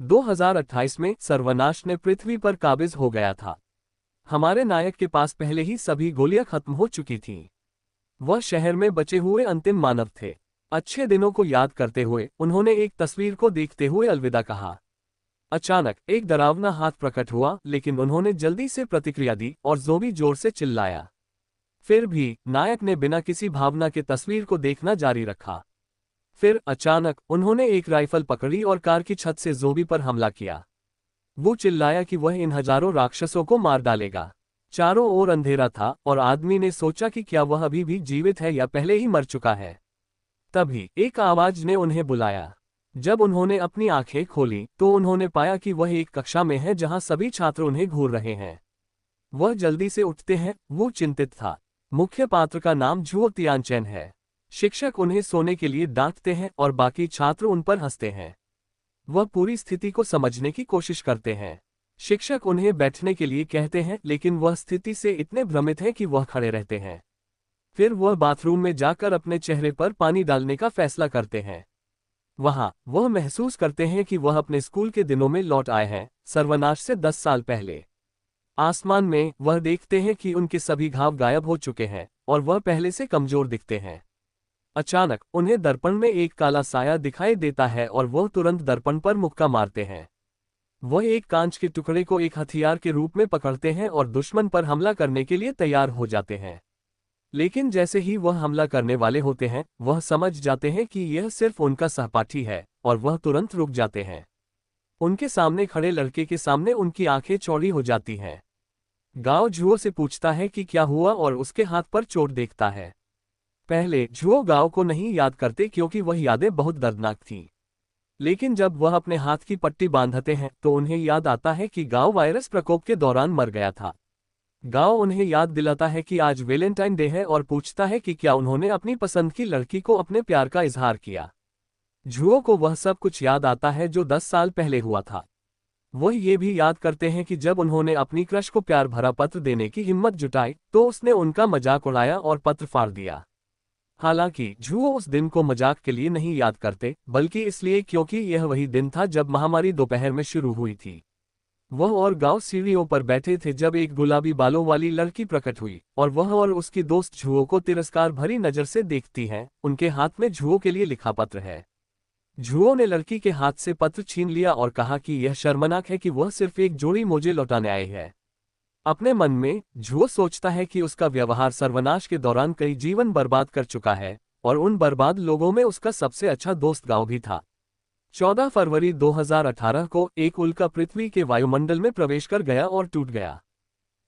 2028 में सर्वनाश ने पृथ्वी पर काबिज हो गया था। हमारे नायक के पास पहले ही सभी गोलियां खत्म हो चुकी थीं। वह शहर में बचे हुए अंतिम मानव थे। अच्छे दिनों को याद करते हुए उन्होंने एक तस्वीर को देखते हुए अलविदा कहा। अचानक एक डरावना हाथ प्रकट हुआ, लेकिन उन्होंने जल्दी से प्रतिक्रिया दी और ज़ोंबी जोर से चिल्लाया। फिर भी नायक ने बिना किसी भावना के तस्वीर को देखना जारी रखा। फिर अचानक उन्होंने एक राइफल पकड़ी और कार की छत से ज़ोंबी पर हमला किया। वो चिल्लाया कि वह इन हजारों राक्षसों को मार डालेगा। चारों ओर अंधेरा था और आदमी ने सोचा कि क्या वह अभी भी जीवित है या पहले ही मर चुका है। तभी एक आवाज ने उन्हें बुलाया। जब उन्होंने अपनी आंखें खोली तो उन्होंने पाया कि वह एक कक्षा में है जहां सभी छात्र उन्हें घूर रहे हैं। वह जल्दी से उठते हैं, वो चिंतित था। मुख्य पात्र का नाम झुओ तियानचेन है। शिक्षक उन्हें सोने के लिए डांटते हैं और बाकी छात्र उन पर हंसते हैं। वह पूरी स्थिति को समझने की कोशिश करते हैं। शिक्षक उन्हें बैठने के लिए कहते हैं, लेकिन वह स्थिति से इतने भ्रमित हैं कि वह खड़े रहते हैं। फिर वह बाथरूम में जाकर अपने चेहरे पर पानी डालने का फैसला करते हैं। वहां वह महसूस करते हैं कि वह अपने स्कूल के दिनों में लौट आए हैं, सर्वनाश से 10 साल पहले। आसमान में वह देखते हैं कि उनके सभी घाव गायब हो चुके हैं और वह पहले से कमजोर दिखते हैं। अचानक उन्हें दर्पण में एक काला साया दिखाई देता है और वह तुरंत दर्पण पर मुक्का मारते हैं। वह एक कांच के टुकड़े को एक हथियार के रूप में पकड़ते हैं और दुश्मन पर हमला करने के लिए तैयार हो जाते हैं। लेकिन जैसे ही वह हमला करने वाले होते हैं, वह समझ जाते हैं कि यह सिर्फ उनका सहपाठी है और वह तुरंत रुक जाते हैं। उनके सामने खड़े लड़के के सामने उनकी आंखें चौड़ी हो जाती हैं। गाओ झुओ से पूछता है कि क्या हुआ और उसके हाथ पर चोट देखता है। पहले झुओ गाओ को नहीं याद करते क्योंकि वह यादें बहुत दर्दनाक थीं। लेकिन जब वह अपने हाथ की पट्टी बांधते हैं तो उन्हें याद आता है कि गाओ वायरस प्रकोप के दौरान मर गया था। गाओ उन्हें याद दिलाता है कि आज वैलेंटाइन डे है और पूछता है कि क्या उन्होंने अपनी पसंद की लड़की को अपने प्यार का इजहार किया। झुओ को वह सब कुछ याद आता है जो 10 साल पहले हुआ था। वह ये भी याद करते हैं कि जब उन्होंने अपनी क्रश को प्यार भरा पत्र देने की हिम्मत जुटाई तो उसने उनका मजाक उड़ाया और पत्र फाड़ दिया। हालांकि झुओ उस दिन को मजाक के लिए नहीं याद करते, बल्कि इसलिए क्योंकि यह वही दिन था जब महामारी दोपहर में शुरू हुई थी। वह और गांव सीढ़ियों पर बैठे थे जब एक गुलाबी बालों वाली लड़की प्रकट हुई और वह और उसकी दोस्त झुओ को तिरस्कार भरी नजर से देखती हैं। उनके हाथ में झुओ के लिए लिखा पत्र है। झुओ ने लड़की के हाथ से पत्र छीन लिया और कहा कि यह शर्मनाक है कि वह सिर्फ एक जोड़ी मोजे लौटाने आए हैं। अपने मन में झुओ सोचता है कि उसका व्यवहार सर्वनाश के दौरान कई जीवन बर्बाद कर चुका है और उन बर्बाद लोगों में उसका सबसे अच्छा दोस्त गांव भी था। 14 फरवरी 2018 को एक उल्का पृथ्वी के वायुमंडल में प्रवेश कर गया और टूट गया।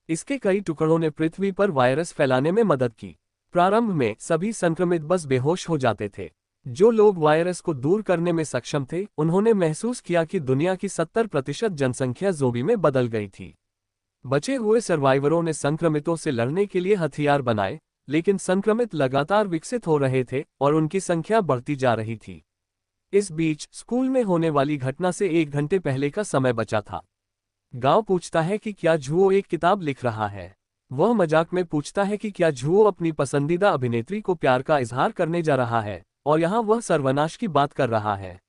इसके कई टुकड़ों ने पृथ्वी पर वायरस फैलाने में मदद की। प्रारंभ में सभी संक्रमित बस बेहोश हो जाते थे। जो लोग वायरस को दूर करने में सक्षम थे, उन्होंने महसूस किया कि दुनिया की 70% जनसंख्या ज़ोंबी में बदल गई थी। बचे हुए सर्वाइवरों ने संक्रमितों से लड़ने के लिए हथियार बनाए, लेकिन संक्रमित लगातार विकसित हो रहे थे और उनकी संख्या बढ़ती जा रही थी। इस बीच स्कूल में होने वाली घटना से 1 घंटे पहले का समय बचा था। गांव पूछता है कि क्या झुओ एक किताब लिख रहा है। वह मजाक में पूछता है कि क्या झुओ अपनी पसंदीदा अभिनेत्री को प्यार का इजहार करने जा रहा है और यहाँ वह सर्वनाश की बात कर रहा है।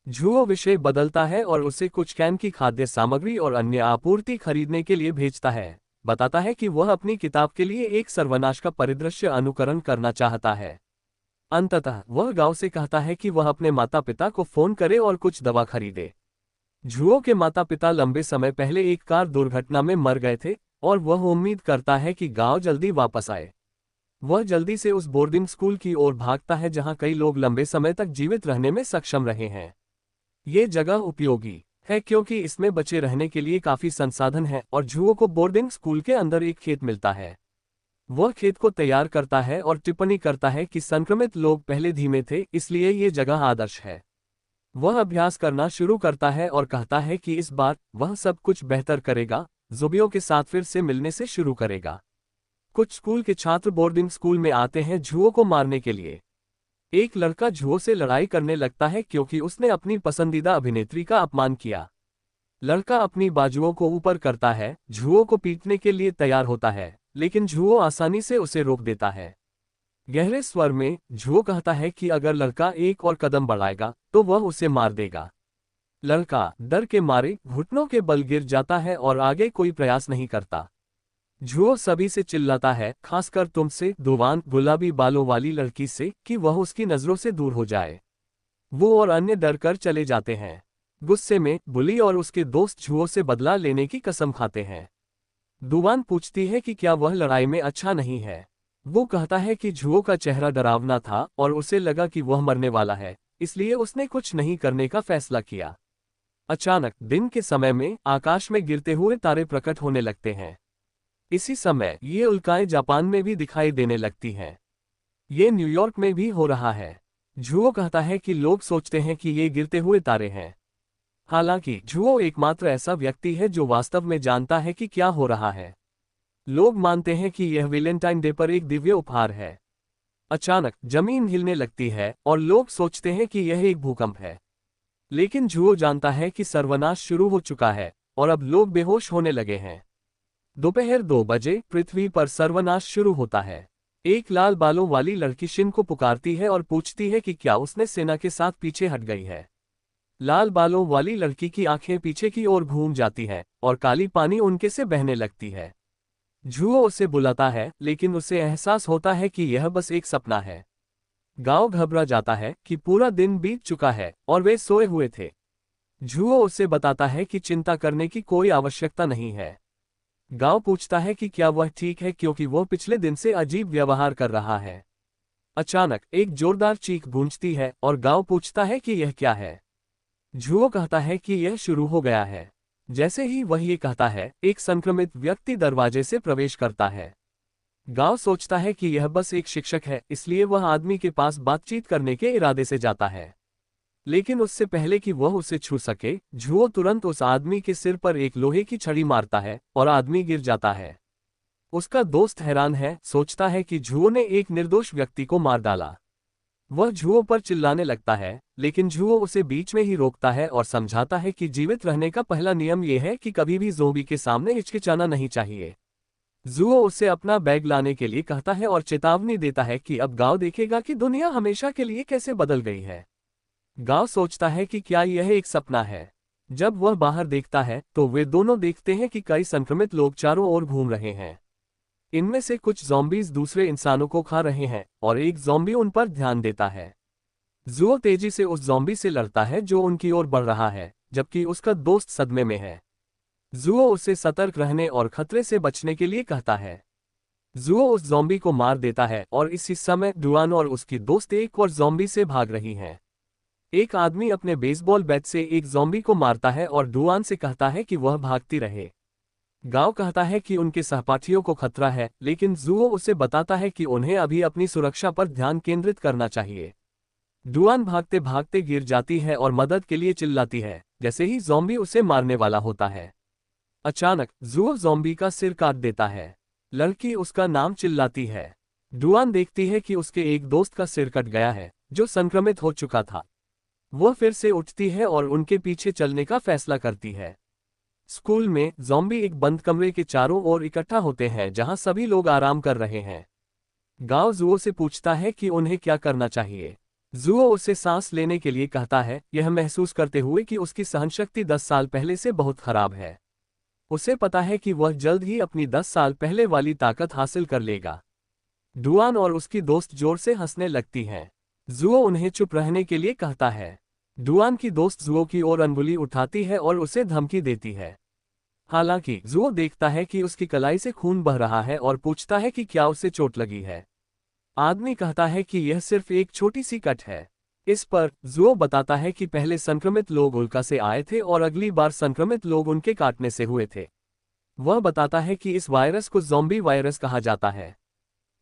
झुओ विषय बदलता है और उसे कुछ कैन की खाद्य सामग्री और अन्य आपूर्ति खरीदने के लिए भेजता है। बताता है कि वह अपनी किताब के लिए एक सर्वनाश का परिदृश्य अनुकरण करना चाहता है। अंततः वह गांव से कहता है कि वह अपने माता पिता को फोन करे और कुछ दवा खरीदे। झुओ के माता पिता लंबे समय पहले एक कार दुर्घटना में मर गए थे और वह उम्मीद करता है कि गांव जल्दी वापस आए। वह जल्दी से उस बोर्डिंग स्कूल की ओर भागता है जहां कई लोग लंबे समय तक जीवित रहने में सक्षम रहे हैं। ये जगह उपयोगी है क्योंकि इसमें बचे रहने के लिए काफी संसाधन है और झुओ को बोर्डिंग स्कूल के अंदर एक खेत मिलता है। वह खेत को तैयार करता है और टिप्पणी करता है कि संक्रमित लोग पहले धीमे थे, इसलिए ये जगह आदर्श है। वह अभ्यास करना शुरू करता है और कहता है कि इस बार वह सब कुछ बेहतर करेगा, ज़ोंबियों के साथ फिर से मिलने से शुरू करेगा। कुछ स्कूल के छात्र बोर्डिंग स्कूल में आते हैं झुओ को मारने के लिए। एक लड़का झुओ से लड़ाई करने लगता है क्योंकि उसने अपनी पसंदीदा अभिनेत्री का अपमान किया। लड़का अपनी बाजुओं को ऊपर करता है, झुओ को पीटने के लिए तैयार होता है, लेकिन झुओ आसानी से उसे रोक देता है। गहरे स्वर में झुओ कहता है कि अगर लड़का एक और कदम बढ़ाएगा तो वह उसे मार देगा। लड़का डर के मारे घुटनों के बल गिर जाता है और आगे कोई प्रयास नहीं करता। जुओ सभी से चिल्लाता है, खासकर तुमसे, दुवान गुलाबी बालों वाली लड़की से, कि वह उसकी नजरों से दूर हो जाए। वो और अन्य डर कर चले जाते हैं। गुस्से में बुली और उसके दोस्त जुओ से बदला लेने की कसम खाते हैं। दुवान पूछती है कि क्या वह लड़ाई में अच्छा नहीं है। वो कहता है कि जुओ का चेहरा डरावना था और उसे लगा कि वह मरने वाला है, इसलिए उसने कुछ नहीं करने का फैसला किया। अचानक दिन के समय में आकाश में गिरते हुए तारे प्रकट होने लगते हैं। इसी समय ये उल्काएं जापान में भी दिखाई देने लगती हैं। ये न्यूयॉर्क में भी हो रहा है। जुओ कहता है कि लोग सोचते हैं कि ये गिरते हुए तारे हैं। हालांकि जुओ एकमात्र ऐसा व्यक्ति है जो वास्तव में जानता है कि क्या हो रहा है। लोग मानते हैं कि यह वैलेंटाइन डे पर एक दिव्य उपहार है। अचानक जमीन हिलने लगती है और लोग सोचते हैं कि यह एक भूकंप है। लेकिन जुओ जानता है कि सर्वनाश शुरू हो चुका है और अब लोग बेहोश होने लगे हैं। दोपहर 2 बजे पृथ्वी पर सर्वनाश शुरू होता है। एक लाल बालों वाली लड़की शिन को पुकारती है और पूछती है कि क्या उसने सेना के साथ पीछे हट गई है। लाल बालों वाली लड़की की आंखें पीछे की ओर घूम जाती हैं और काली पानी उनके से बहने लगती है। जुओ उसे बुलाता है, लेकिन उसे एहसास होता है कि यह बस एक सपना है। गांव घबरा जाता है कि पूरा दिन बीत चुका है और वे सोए हुए थे। जुओ उसे बताता है कि चिंता करने की कोई आवश्यकता नहीं है। गांव पूछता है कि क्या वह ठीक है, क्योंकि वह पिछले दिन से अजीब व्यवहार कर रहा है। अचानक एक जोरदार चीख गूंजती है और गांव पूछता है कि यह क्या है। जुओ कहता है कि यह शुरू हो गया है। जैसे ही वह ये कहता है, एक संक्रमित व्यक्ति दरवाजे से प्रवेश करता है। गांव सोचता है कि यह बस एक शिक्षक है, इसलिए वह आदमी के पास बातचीत करने के इरादे से जाता है। लेकिन उससे पहले कि वह उसे छू सके, जुओ तुरंत उस आदमी के सिर पर एक लोहे की छड़ी मारता है और आदमी गिर जाता है। उसका दोस्त हैरान है, सोचता है कि जुओ ने एक निर्दोष व्यक्ति को मार डाला। वह जुओ पर चिल्लाने लगता है, लेकिन जुओ उसे बीच में ही रोकता है और समझाता है कि जीवित रहने का पहला नियम यह है कि कभी भी ज़ोंबी के सामने हिचकिचाना नहीं चाहिए। जुओ उसे अपना बैग लाने के लिए कहता है और चेतावनी देता है कि अब गांव देखेगा कि दुनिया हमेशा के लिए कैसे बदल गई है। गांव सोचता है कि क्या यह एक सपना है। जब वह बाहर देखता है तो वे दोनों देखते हैं कि कई संक्रमित लोग चारों ओर घूम रहे हैं। इनमें से कुछ ज़ॉम्बीज़ दूसरे इंसानों को खा रहे हैं और एक ज़ॉम्बी उन पर ध्यान देता है। जुओ तेजी से उस ज़ॉम्बी से लड़ता है जो उनकी ओर बढ़ रहा है, जबकि उसका दोस्त सदमे में है। जुओ उसे सतर्क रहने और खतरे से बचने के लिए कहता है। जुओ उस ज़ॉम्बी को मार देता है और इसी समय डुआन और उसकी दोस्त एक और ज़ॉम्बी से भाग रही हैं। एक आदमी अपने बेसबॉल बैट से एक ज़ॉम्बी को मारता है और डुआन से कहता है कि वह भागती रहे। गांव कहता है कि उनके सहपाठियों को खतरा है, लेकिन जुओ उसे बताता है कि उन्हें अभी अपनी सुरक्षा पर ध्यान केंद्रित करना चाहिए। डुआन भागते भागते गिर जाती है और मदद के लिए चिल्लाती है, जैसे ही ज़ॉम्बी उसे मारने वाला होता है। अचानक जुओ ज़ॉम्बी का सिर काट देता है। लड़की उसका नाम चिल्लाती है। डुआन देखती है कि उसके एक दोस्त का सिर कट गया है, जो संक्रमित हो चुका था। वह फिर से उठती है और उनके पीछे चलने का फैसला करती है। स्कूल में ज़ॉम्बी एक बंद कमरे के चारों ओर इकट्ठा होते हैं जहां सभी लोग आराम कर रहे हैं। गांव जुओ से पूछता है कि उन्हें क्या करना चाहिए। जुओ उसे सांस लेने के लिए कहता है, यह महसूस करते हुए कि उसकी सहनशक्ति 10 साल पहले से बहुत खराब है। उसे पता है कि वह जल्द ही अपनी 10 साल पहले वाली ताकत हासिल कर लेगा। डुआन और उसकी दोस्त जोर से हंसने लगती हैं। जुओ उन्हें चुप रहने के लिए कहता है। डुआन की दोस्त जुओ की ओर अंगुली उठाती है और उसे धमकी देती है। हालांकि जुओ देखता है कि उसकी कलाई से खून बह रहा है और पूछता है कि क्या उसे चोट लगी है। आदमी कहता है कि यह सिर्फ एक छोटी सी कट है। इस पर जुओ बताता है कि पहले संक्रमित लोग उल्का से आए थे और अगली बार संक्रमित लोग उनके काटने से हुए थे। वह बताता है कि इस वायरस को ज़ॉम्बी वायरस कहा जाता है।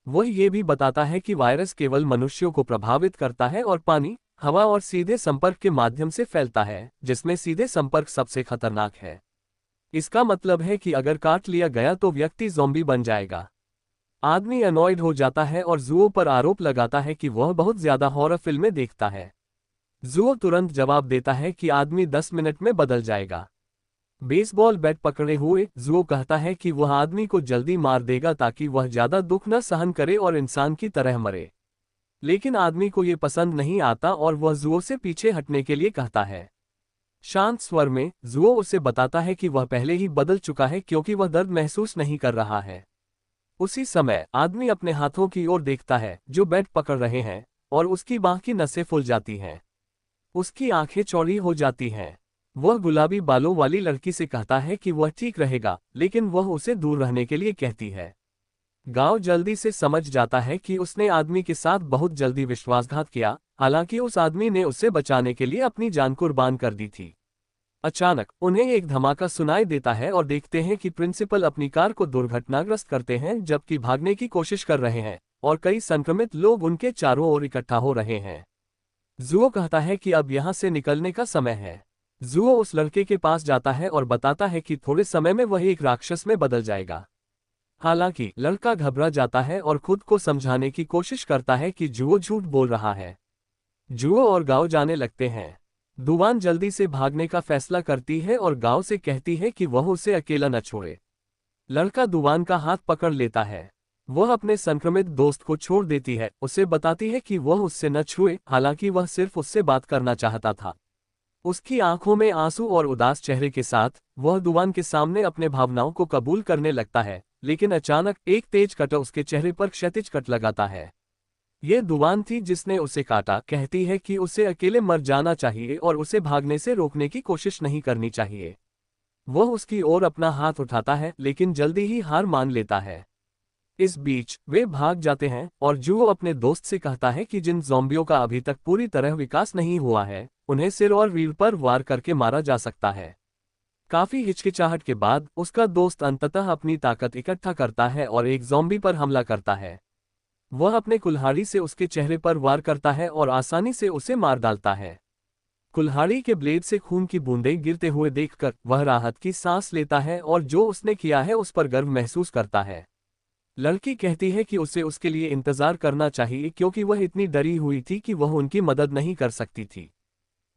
वह ये भी बताता है कि वायरस केवल मनुष्यों को प्रभावित करता है और पानी, हवा और सीधे संपर्क के माध्यम से फैलता है, जिसमें सीधे संपर्क सबसे खतरनाक है। इसका मतलब है कि अगर काट लिया गया तो व्यक्ति ज़ॉम्बी बन जाएगा। आदमी अनॉयड हो जाता है और जुओ पर आरोप लगाता है कि वह बहुत ज्यादा हॉरर फिल्में देखता है। जुओ तुरंत जवाब देता है कि आदमी 10 मिनट में बदल जाएगा। बेसबॉल बैट पकड़े हुए जुओ कहता है कि वह आदमी को जल्दी मार देगा ताकि वह ज्यादा दुख न सहन करे और इंसान की तरह मरे। लेकिन आदमी को ये पसंद नहीं आता और वह जुओ से पीछे हटने के लिए कहता है। शांत स्वर में जुओ उसे बताता है कि वह पहले ही बदल चुका है क्योंकि वह दर्द महसूस नहीं कर रहा है। उसी समय आदमी अपने हाथों की ओर देखता है जो बेड पकड़ रहे हैं, और उसकी बांह की नसें फूल जाती हैं। उसकी आंखें चौड़ी हो जाती हैं। वह गुलाबी बालों वाली लड़की से कहता है कि वह ठीक रहेगा, लेकिन वह उसे दूर रहने के लिए कहती है। गांव जल्दी से समझ जाता है कि उसने आदमी के साथ बहुत जल्दी विश्वासघात किया, हालांकि उस आदमी ने उसे बचाने के लिए अपनी जान कुर्बान कर दी थी। अचानक उन्हें एक धमाका सुनाई देता है और देखते हैं कि प्रिंसिपल अपनी कार को दुर्घटनाग्रस्त करते हैं जबकि भागने की कोशिश कर रहे हैं, और कई संक्रमित लोग उनके चारों ओर इकट्ठा हो रहे हैं। जुओ कहता है कि अब यहां से निकलने का समय है। जुओ उस लड़के के पास जाता है और बताता है कि थोड़े समय में वह एक राक्षस में बदल जाएगा। हालांकि लड़का घबरा जाता है और खुद को समझाने की कोशिश करता है कि जुओ झूठ बोल रहा है। जुओ और गांव जाने लगते हैं। दुवान जल्दी से भागने का फैसला करती है और गांव से कहती है कि वह उसे अकेला न छोड़े। लड़का दुवान का हाथ पकड़ लेता है। वह अपने संक्रमित दोस्त को छोड़ देती है, उसे बताती है कि वह उससे न छुए, हालांकि वह सिर्फ उससे बात करना चाहता था। उसकी आंखों में आंसू और उदास चेहरे के साथ वह दुवान के सामने अपने भावनाओं को कबूल करने लगता है, लेकिन अचानक एक तेज कट उसके चेहरे पर क्षैतिज कट लगाता है। यह दुवान थी जिसने उसे काटा। कहती है कि उसे अकेले मर जाना चाहिए और उसे भागने से रोकने की कोशिश नहीं करनी चाहिए। वह उसकी ओर अपना हाथ उठाता है, लेकिन जल्दी ही हार मान लेता है। इस बीच वे भाग जाते हैं और जुओ अपने दोस्त से कहता है कि जिन ज़ॉम्बियों का अभी तक पूरी तरह विकास नहीं हुआ है, उन्हें सिर और रीढ़ पर वार करके मारा जा सकता है। काफी हिचकिचाहट के बाद उसका दोस्त अंततः अपनी ताकत इकट्ठा करता है और एक ज़ॉम्बी पर हमला करता है। वह अपने कुल्हाड़ी से उसके चेहरे पर वार करता है और आसानी से उसे मार डालता है। कुल्हाड़ी के ब्लेड से खून की बूंदें गिरते हुए देखकर वह राहत की सांस लेता है और जो उसने किया है उस पर गर्व महसूस करता है। लड़की कहती है कि उसे उसके लिए इंतजार करना चाहिए क्योंकि वह इतनी डरी हुई थी कि वह उनकी मदद नहीं कर सकती थी।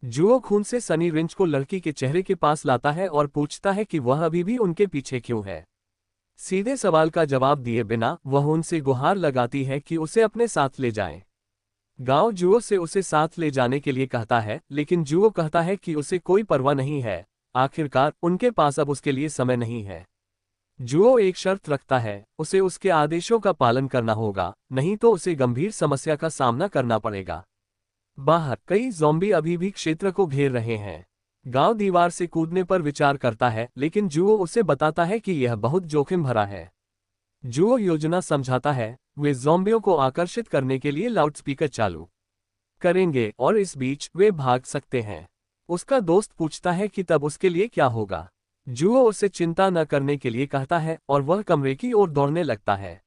जुओ खून से सनी रिंच को लड़की के चेहरे के पास लाता है और पूछता है कि वह अभी भी उनके पीछे क्यों है। सीधे सवाल का जवाब दिए बिना वह उनसे गुहार लगाती है कि उसे अपने साथ ले जाएं। गांव जुओ से उसे साथ ले जाने के लिए कहता है, लेकिन जुओ कहता है कि उसे कोई परवाह नहीं है। आखिरकार उनके पास अब उसके लिए समय नहीं है। जुओ एक शर्त रखता है, उसे उसके आदेशों का पालन करना होगा, नहीं तो उसे गंभीर समस्या का सामना करना पड़ेगा। बाहर कई ज़ॉम्बी अभी भी क्षेत्र को घेर रहे हैं। गांव दीवार से कूदने पर विचार करता है, लेकिन जुओ उसे बताता है कि यह बहुत जोखिम भरा है। जुओ योजना समझाता है। वे ज़ॉम्बियों को आकर्षित करने के लिए लाउडस्पीकर चालू करेंगे और इस बीच वे भाग सकते हैं। उसका दोस्त पूछता है कि तब उसके लिए क्या होगा। जुओ उसे चिंता न करने के लिए कहता है और वह कमरे की ओर दौड़ने लगता है।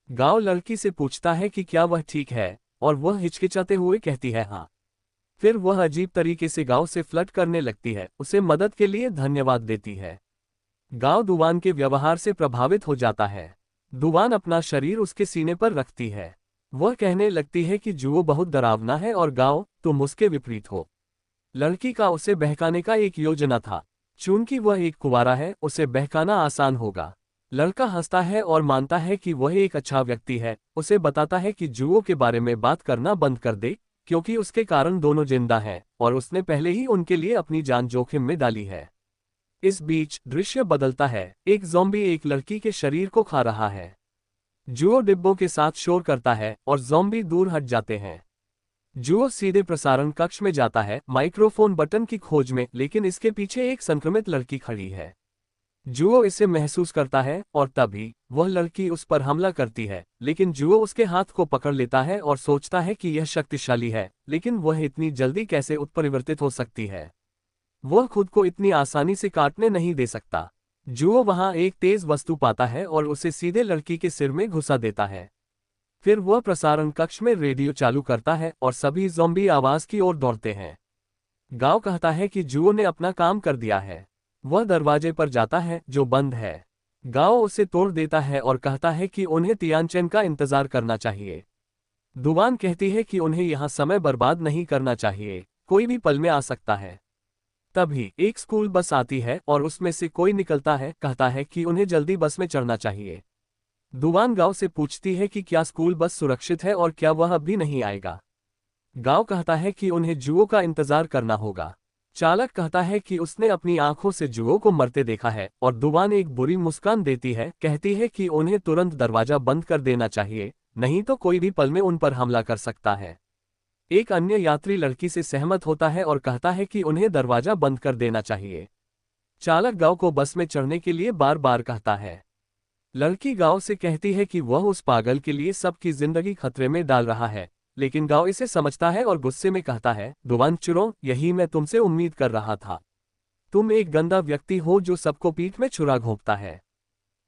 गांव लड़की से पूछता है कि क्या वह ठीक है, और वह हिचकिचाते हुए कहती है हाँ। फिर वह अजीब तरीके से गांव से फ्लर्ट करने लगती है, उसे मदद के लिए धन्यवाद देती है। गांव दुवान के व्यवहार से प्रभावित हो जाता है। दुवान अपना शरीर उसके सीने पर रखती है। वह कहने लगती है कि जुओ बहुत डरावना है और गांव तुम उसके विपरीत हो। लड़की का उसे बहकाने का एक योजना था। चूंकि वह एक कुंवारा है, उसे बहकाना आसान होगा। लड़का हंसता है और मानता है कि वह एक अच्छा व्यक्ति है। उसे बताता है कि जुओ के बारे में बात करना बंद कर दे, क्योंकि उसके कारण दोनों जिंदा हैं और उसने पहले ही उनके लिए अपनी जान जोखिम में डाली है। इस बीच दृश्य बदलता है। एक ज़ॉम्बी एक लड़की के शरीर को खा रहा है। जुओ डिब्बों के साथ शोर करता है और ज़ॉम्बी दूर हट जाते हैं। जुओ सीधे प्रसारण कक्ष में जाता है, माइक्रोफोन बटन की खोज में, लेकिन इसके पीछे एक संक्रमित लड़की खड़ी है। जुओ इसे महसूस करता है और तभी वह लड़की उस पर हमला करती है, लेकिन जुओ उसके हाथ को पकड़ लेता है और सोचता है कि यह शक्तिशाली है, लेकिन वह इतनी जल्दी कैसे उत्परिवर्तित हो सकती है। वह खुद को इतनी आसानी से काटने नहीं दे सकता। जुओ वहां एक तेज वस्तु पाता है और उसे सीधे लड़की के सिर में घुसा देता है। फिर वह प्रसारण कक्ष में रेडियो चालू करता है और सभी ज़ॉम्बी आवाज की ओर दौड़ते हैं। गांव कहता है कि जुओ ने अपना काम कर दिया है। वह दरवाजे पर जाता है जो बंद है। गांव उसे तोड़ देता है और कहता है कि उन्हें तियानचेन का इंतजार करना चाहिए। दुवान कहती है कि उन्हें यहां समय बर्बाद नहीं करना चाहिए, कोई भी पल में आ सकता है। तभी एक स्कूल बस आती है और उसमें से कोई निकलता है, कहता है कि उन्हें जल्दी बस में चढ़ना चाहिए। दुवान गांव से पूछती है कि क्या स्कूल बस सुरक्षित है और क्या वह अब भी नहीं आएगा। गांव कहता है कि उन्हें जुओ का इंतजार करना होगा। चालक कहता है कि उसने अपनी आंखों से जुओं को मरते देखा है और दुवान एक बुरी मुस्कान देती है, कहती है कि उन्हें तुरंत दरवाजा बंद कर देना चाहिए, नहीं तो कोई भी पल में उन पर हमला कर सकता है। एक अन्य यात्री लड़की से सहमत होता है और कहता है कि उन्हें दरवाजा बंद कर देना चाहिए। चालक गांव को बस में चढ़ने के लिए बार बार कहता है। लड़की गांव से कहती है कि वह उस पागल के लिए सबकी जिंदगी खतरे में डाल रहा है, लेकिन गांव इसे समझता है और गुस्से में कहता है, दुवान चुरो, यही मैं तुमसे उम्मीद कर रहा था। तुम एक गंदा व्यक्ति हो जो सबको पीठ में छुरा घोंपता है।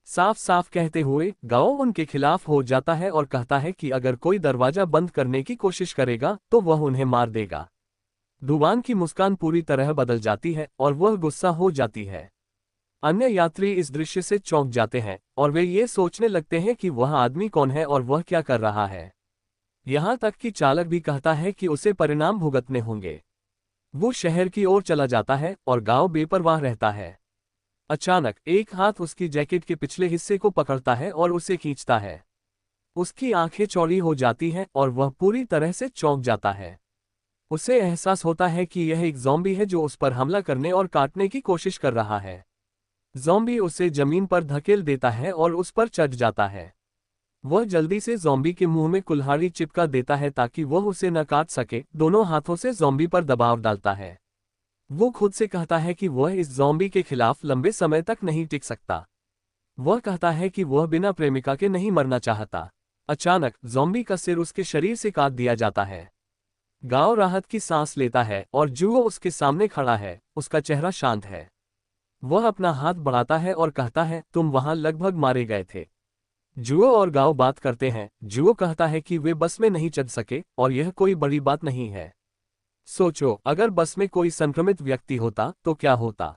साफ साफ कहते हुए गांव उनके खिलाफ हो जाता है और कहता है कि अगर कोई दरवाजा बंद करने की कोशिश करेगा तो वह उन्हें मार देगा। दुवान की मुस्कान पूरी तरह बदल जाती है और वह गुस्सा हो जाती है। अन्य यात्री इस दृश्य से चौंक जाते हैं और वे ये सोचने लगते हैं कि वह आदमी कौन है और वह क्या कर रहा है। यहाँ तक कि चालक भी कहता है कि उसे परिणाम भुगतने होंगे। वो शहर की ओर चला जाता है और गांव बेपरवाह रहता है। अचानक एक हाथ उसकी जैकेट के पिछले हिस्से को पकड़ता है और उसे खींचता है। उसकी आंखें चौड़ी हो जाती हैं और वह पूरी तरह से चौंक जाता है। उसे एहसास होता है कि यह एक ज़ॉम्बी है जो उस पर हमला करने और काटने की कोशिश कर रहा है। ज़ॉम्बी उसे जमीन पर धकेल देता है और उस पर चढ़ जाता है। वह जल्दी से ज़ॉम्बी के मुंह में कुल्हाड़ी चिपका देता है ताकि वह उसे न काट सके। दोनों हाथों से ज़ॉम्बी पर दबाव डालता है। वो खुद से कहता है कि वह इस ज़ॉम्बी के खिलाफ लंबे समय तक नहीं टिक सकता। वह कहता है कि वह बिना प्रेमिका के नहीं मरना चाहता। अचानक ज़ॉम्बी का सिर उसके शरीर से काट दिया जाता है। गांव राहत की सांस लेता है और जुओ उसके सामने खड़ा है। उसका चेहरा शांत है। वह अपना हाथ बढ़ाता है और कहता है, तुम वहां लगभग मारे गए थे। जुओ और गांव बात करते हैं। जुओ कहता है कि वे बस में नहीं चढ़ सके और यह कोई बड़ी बात नहीं है। सोचो, अगर बस में कोई संक्रमित व्यक्ति होता तो क्या होता,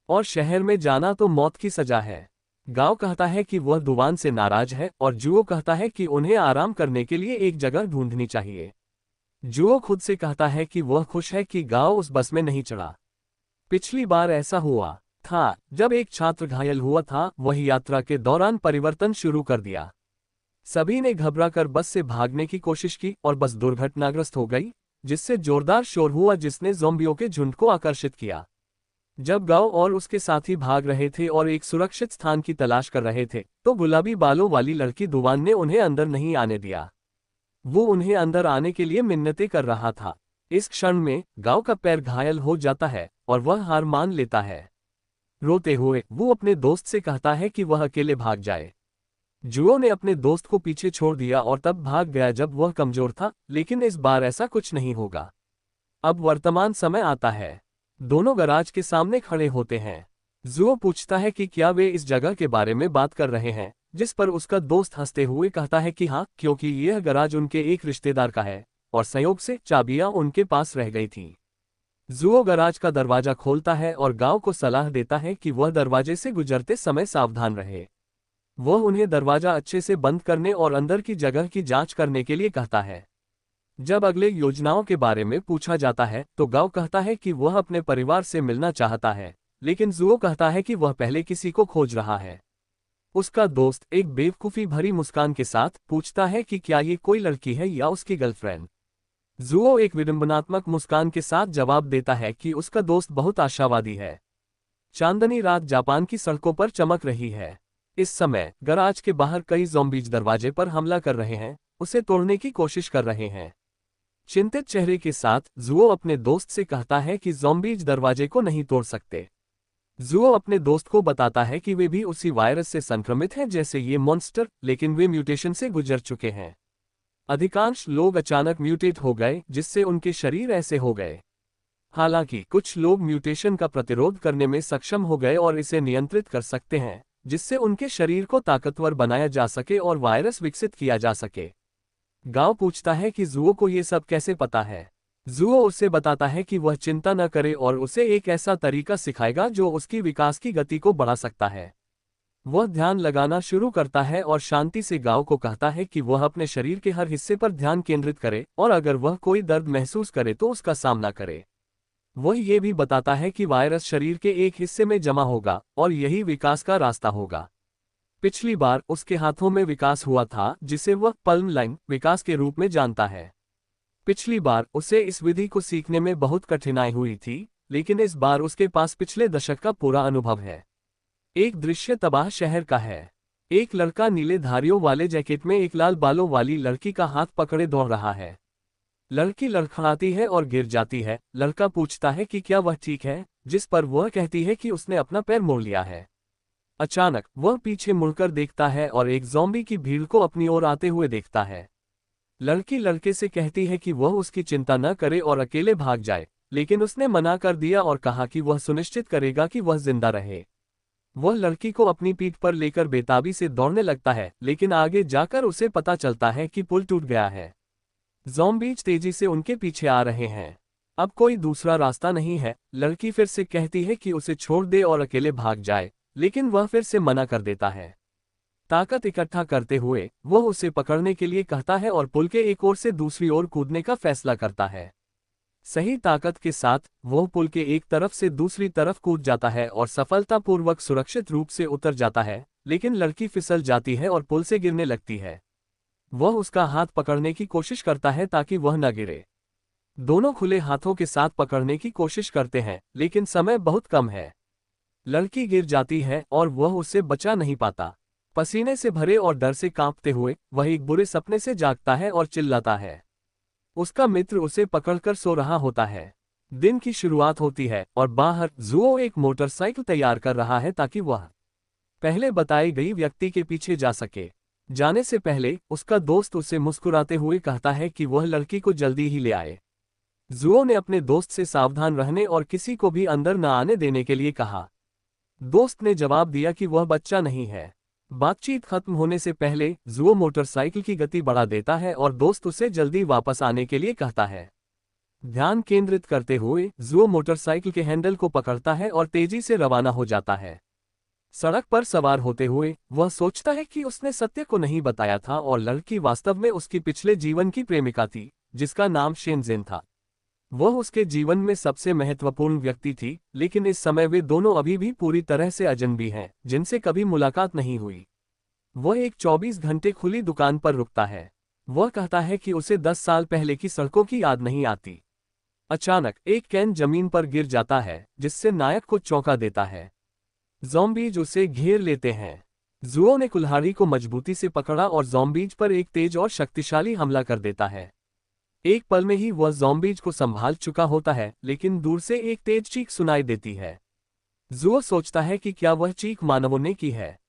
और शहर में जाना तो मौत की सजा है। गांव कहता है कि वह दुवान से नाराज है और जुओ कहता है कि उन्हें आराम करने के लिए एक जगह ढूंढनी चाहिए। जुओ खुद से कहता है कि वह खुश है कि गांव उस बस में नहीं चढ़ा। पिछली बार ऐसा हुआ था जब एक छात्र घायल हुआ था। वही यात्रा के दौरान परिवर्तन शुरू कर दिया। सभी ने घबराकर बस से भागने की कोशिश की और बस दुर्घटनाग्रस्त हो गई, जिससे जोरदार शोर हुआ जिसने ज़ॉम्बियों के झुंड को आकर्षित किया। जब गांव और उसके साथी भाग रहे थे और एक सुरक्षित स्थान की तलाश कर रहे थे तो गुलाबी बालों वाली लड़की दुवान ने उन्हें अंदर नहीं आने दिया। वो उन्हें अंदर आने के लिए मिन्नतें कर रहा था। इस क्षण में गांव का पैर घायल हो जाता है और वह हार मान लेता है। रोते हुए वो अपने दोस्त से कहता है कि वह अकेले भाग जाए। जुओ ने अपने दोस्त को पीछे छोड़ दिया और तब भाग गया जब वह कमजोर था, लेकिन इस बार ऐसा कुछ नहीं होगा। अब वर्तमान समय आता है। दोनों गराज के सामने खड़े होते हैं। जुओ पूछता है कि क्या वे इस जगह के बारे में बात कर रहे हैं, जिस पर उसका दोस्त हंसते हुए कहता है कि हाँ, क्योंकि यह गराज उनके एक रिश्तेदार का है और संयोग से चाबियां उनके पास रह गई थीं। जुओ गराज का दरवाजा खोलता है और गांव को सलाह देता है कि वह दरवाजे से गुजरते समय सावधान रहे। वह उन्हें दरवाजा अच्छे से बंद करने और अंदर की जगह की जांच करने के लिए कहता है। जब अगले योजनाओं के बारे में पूछा जाता है तो गांव कहता है कि वह अपने परिवार से मिलना चाहता है, लेकिन जुओ कहता है कि वह पहले किसी को खोज रहा है। उसका दोस्त एक बेवकूफ़ी भरी मुस्कान के साथ पूछता है कि क्या ये कोई लड़की है या उसकी गर्लफ्रेंड। जुओ एक विडंबनात्मक मुस्कान के साथ जवाब देता है कि उसका दोस्त बहुत आशावादी है। चांदनी रात जापान की सड़कों पर चमक रही है। इस समय गराज के बाहर कई ज़ॉम्बीज दरवाजे पर हमला कर रहे हैं, उसे तोड़ने की कोशिश कर रहे हैं। चिंतित चेहरे के साथ जुओ अपने दोस्त से कहता है कि ज़ॉम्बीज दरवाजे को नहीं तोड़ सकते। जुओ अपने दोस्त को बताता है कि वे भी उसी वायरस से संक्रमित हैं जैसे ये मॉन्स्टर, लेकिन वे म्यूटेशन से गुजर चुके हैं। अधिकांश लोग अचानक म्यूटेट हो गए जिससे उनके शरीर ऐसे हो गए। हालांकि कुछ लोग म्यूटेशन का प्रतिरोध करने में सक्षम हो गए और इसे नियंत्रित कर सकते हैं, जिससे उनके शरीर को ताकतवर बनाया जा सके और वायरस विकसित किया जा सके। गांव पूछता है कि जुओ को ये सब कैसे पता है। जुओ उसे बताता है कि वह चिंता न करे और उसे एक ऐसा तरीका सिखाएगा जो उसकी विकास की गति को बढ़ा सकता है। वह ध्यान लगाना शुरू करता है और शांति से गांव को कहता है कि वह अपने शरीर के हर हिस्से पर ध्यान केंद्रित करे और अगर वह कोई दर्द महसूस करे तो उसका सामना करे। वह ये भी बताता है कि वायरस शरीर के एक हिस्से में जमा होगा और यही विकास का रास्ता होगा। पिछली बार उसके हाथों में विकास हुआ था जिसे वह पल्म लाइन विकास के रूप में जानता है। पिछली बार उसे इस विधि को सीखने में बहुत कठिनाई हुई थी, लेकिन इस बार उसके पास पिछले दशक का पूरा अनुभव है। एक दृश्य तबाह शहर का है। एक लड़का नीले धारियों वाले जैकेट में एक लाल बालों वाली लड़की का हाथ पकड़े दौड़ रहा है। लड़की लड़खड़ाती है और गिर जाती है। लड़का पूछता है कि क्या वह ठीक है, जिस पर वह कहती है कि उसने अपना पैर मोड़ लिया है। अचानक वह पीछे मुड़कर देखता है और एक ज़ॉम्बी की भीड़ को अपनी ओर आते हुए देखता है। लड़की लड़के से कहती है कि वह उसकी चिंता न करे और अकेले भाग जाए, लेकिन उसने मना कर दिया और कहा कि वह सुनिश्चित करेगा कि वह जिंदा रहे। वह लड़की को अपनी पीठ पर लेकर बेताबी से दौड़ने लगता है, लेकिन आगे जाकर उसे पता चलता है कि पुल टूट गया है। ज़ॉम्बीज तेजी से उनके पीछे आ रहे हैं। अब कोई दूसरा रास्ता नहीं है। लड़की फिर से कहती है कि उसे छोड़ दे और अकेले भाग जाए, लेकिन वह फिर से मना कर देता है। ताकत इकट्ठा करते हुए वह उसे पकड़ने के लिए कहता है और पुल के एक ओर से दूसरी ओर कूदने का फैसला करता है। सही ताकत के साथ वह पुल के एक तरफ से दूसरी तरफ कूद जाता है और सफलतापूर्वक सुरक्षित रूप से उतर जाता है, लेकिन लड़की फिसल जाती है और पुल से गिरने लगती है। वह उसका हाथ पकड़ने की कोशिश करता है ताकि वह न गिरे। दोनों खुले हाथों के साथ पकड़ने की कोशिश करते हैं, लेकिन समय बहुत कम है। लड़की गिर जाती है और वह उससे बचा नहीं पाता। पसीने से भरे और डर से कांपते हुए वह एक बुरे सपने से जागता है और चिल्लाता है। उसका मित्र उसे पकड़कर सो रहा होता है। दिन की शुरुआत होती है और बाहर जुओ एक मोटरसाइकिल तैयार कर रहा है ताकि वह पहले बताई गई व्यक्ति के पीछे जा सके। जाने से पहले उसका दोस्त उसे मुस्कुराते हुए कहता है कि वह लड़की को जल्दी ही ले आए। जुओ ने अपने दोस्त से सावधान रहने और किसी को भी अंदर न आने देने के लिए कहा। दोस्त ने जवाब दिया कि वह बच्चा नहीं है। बातचीत खत्म होने से पहले जुओ मोटरसाइकिल की गति बढ़ा देता है और दोस्त उसे जल्दी वापस आने के लिए कहता है। ध्यान केंद्रित करते हुए जुओ मोटरसाइकिल के हैंडल को पकड़ता है और तेजी से रवाना हो जाता है। सड़क पर सवार होते हुए वह सोचता है कि उसने सत्य को नहीं बताया था और लड़की वास्तव में उसकी पिछले जीवन की प्रेमिका थी, जिसका नाम शेनज़ेन था। वह उसके जीवन में सबसे महत्वपूर्ण व्यक्ति थी, लेकिन इस समय वे दोनों अभी भी पूरी तरह से अजनबी हैं, जिनसे कभी मुलाकात नहीं हुई। वह एक 24 घंटे खुली दुकान पर रुकता है। वह कहता है कि उसे 10 साल पहले की सड़कों की याद नहीं आती। अचानक एक कैन जमीन पर गिर जाता है, जिससे नायक को चौंका देता है। ज़ॉम्बीज उसे घेर लेते हैं। जुओ ने कुल्हाड़ी को मजबूती से पकड़ा और ज़ॉम्बीज पर एक तेज और शक्तिशाली हमला कर देता है। एक पल में ही वह ज़ॉम्बीज को संभाल चुका होता है, लेकिन दूर से एक तेज चीख सुनाई देती है। जुओ सोचता है कि क्या वह चीख मानवों ने की है।